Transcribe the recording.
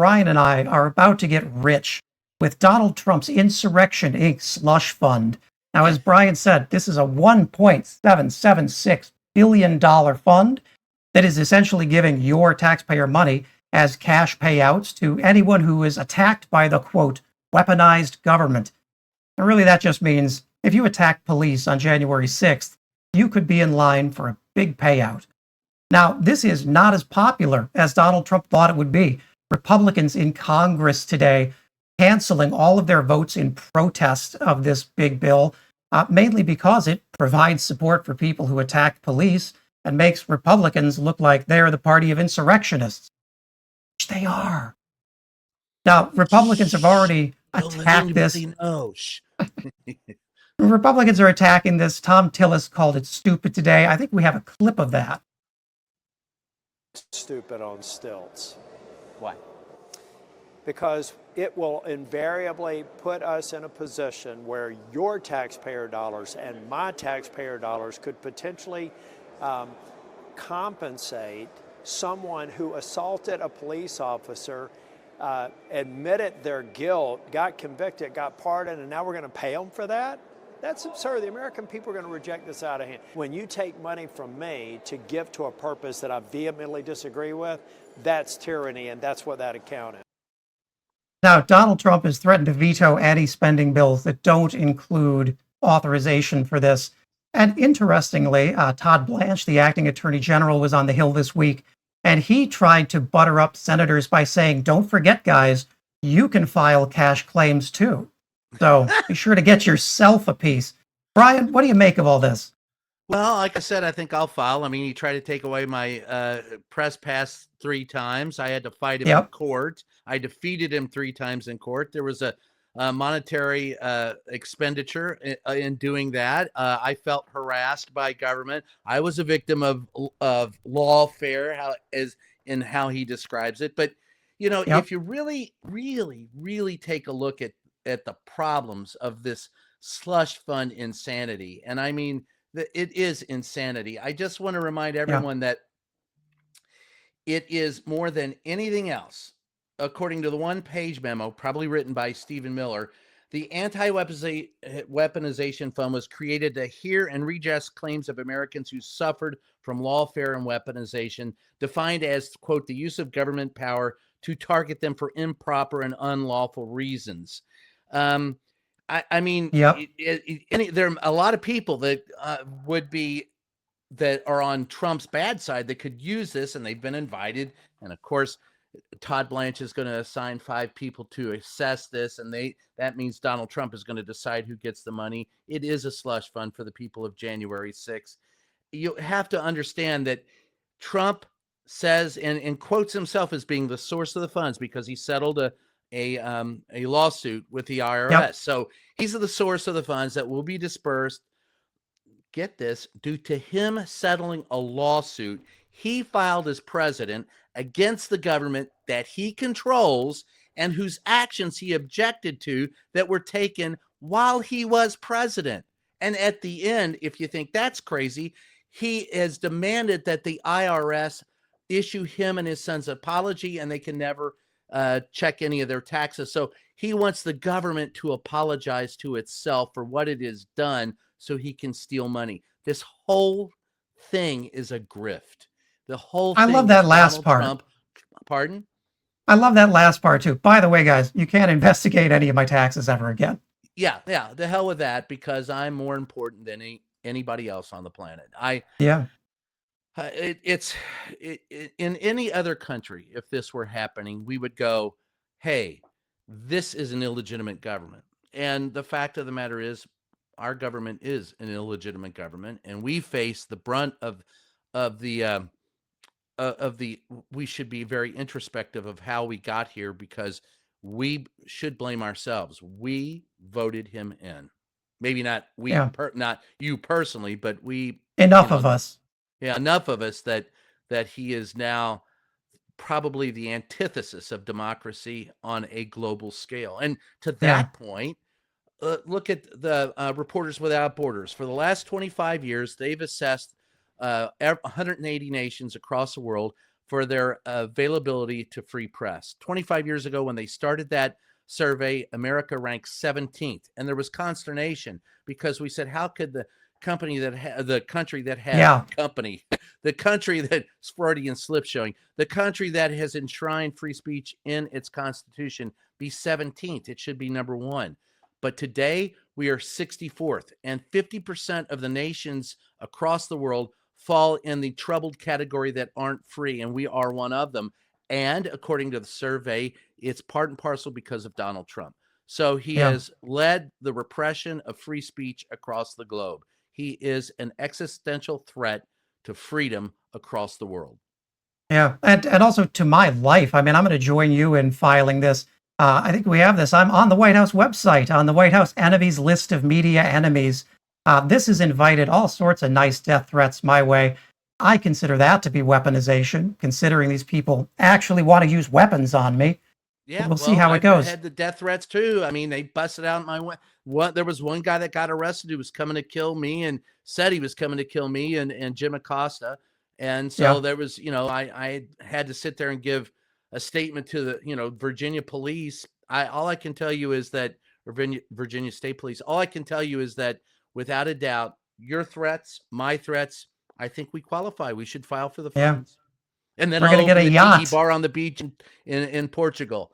Brian and I are about to get rich with Donald Trump's Insurrection Inc. slush fund. Now, as Brian said, this is a $1.776 billion fund that is essentially giving your taxpayer money as cash payouts to anyone who is attacked by the, quote, weaponized government. And really, that just means if you attack police on January 6th, you could be in line for a big payout. Now, this is not as popular as Donald Trump thought it would be. Republicans in Congress today canceling all of their votes in protest of this big bill, mainly because it provides support for people who attack police and makes Republicans look like they're the party of insurrectionists, which they are. Now, Republicans have already attacked this. Republicans are attacking this. Tom Tillis called it stupid today. I think we have a clip of that. Stupid on stilts. Why? Because it will invariably put us in a position where your taxpayer dollars and my taxpayer dollars could potentially compensate someone who assaulted a police officer, admitted their guilt, got convicted, got pardoned, and now we're going to pay them for that? That's absurd. The American people are going to reject this out of hand. When you take money from me to give to a purpose that I vehemently disagree with, that's tyranny, and that's what that account is. Now, Donald Trump has threatened to veto anti-spending bills that don't include authorization for this. And interestingly, Todd Blanche, the acting attorney general, was on the Hill this week, and he tried to butter up senators by saying, don't forget, guys, you can file cash claims too. So be sure to get yourself a piece. Brian, what do you make of all this? Well, like I said, I think I'll file. I mean, he tried to take away my press pass 3 times. I had to fight him in court. I defeated him 3 times in court. There was a monetary expenditure in doing that. I felt harassed by government. I was a victim of lawfare, how he describes it. But, you know, if you really, really, really take a look at the problems of this slush fund insanity, and I mean, it is insanity. I just want to remind everyone that it is more than anything else, according to the one-page memo, probably written by Stephen Miller, the anti-weaponization fund was created to hear and redress claims of Americans who suffered from lawfare and weaponization, defined as, quote, the use of government power to target them for improper and unlawful reasons. I mean, there are a lot of people that that are on Trump's bad side that could use this, and they've been invited. And of course, Todd Blanche is going to assign 5 people to assess this, and that means Donald Trump is going to decide who gets the money. It is a slush fund for the people of January 6th. You have to understand that Trump says and quotes himself as being the source of the funds because he settled a lawsuit with the IRS. So he's the source of the funds that will be dispersed. Get this, due to him settling a lawsuit he filed as president against the government that he controls and whose actions he objected to that were taken while he was president. And at the end, if you think that's crazy, he has demanded that the IRS issue him and his son's apology, and they can never check any of their taxes. So he wants the government to apologize to itself for what it has done so he can steal money. This whole thing is a grift. The whole thing. I love that last part. Trump. Pardon? I love that last part too. By the way, guys, you can't investigate any of my taxes ever again. Yeah. The hell with that, because I'm more important than anybody else on the planet. In any other country, if this were happening, we would go, hey, this is an illegitimate government. And the fact of the matter is, our government is an illegitimate government, and we face the brunt of the we should be very introspective of how we got here, because we should blame ourselves. We voted him in. Maybe not we, not you personally, but we. Enough of us. Yeah, enough of us that he is now probably the antithesis of democracy on a global scale. And to that point, look at the Reporters Without Borders. For the last 25 years, they've assessed 180 nations across the world for their availability to free press. 25 years ago, when they started that survey, America ranked 17th, and there was consternation because we said, how could the country that Freudian slip showing, the country that has enshrined free speech in its constitution, be 17th? It should be number one. But today we are 64th, and 50% of the nations across the world fall in the troubled category that aren't free, and we are one of them. And according to the survey, it's part and parcel because of Donald Trump. So he has led the repression of free speech across the globe. He is an existential threat to freedom across the world. Yeah, and also to my life. I mean, I'm going to join you in filing this. I think we have this. I'm on the White House website, on the White House enemies list of media enemies. This has invited all sorts of nice death threats my way. I consider that to be weaponization, considering these people actually want to use weapons on me. Yeah, we'll see how it goes. I had the death threats too. I mean, they busted out my what. There was one guy that got arrested who was coming to kill me and said he was coming to kill me and Jim Acosta. And so there was, I had to sit there and give a statement to the, Virginia police. All I can tell you is that Virginia State Police. All I can tell you is that without a doubt, your threats, my threats, I think we qualify. We should file for the funds. And then we're going to get a yacht bar on the beach in Portugal.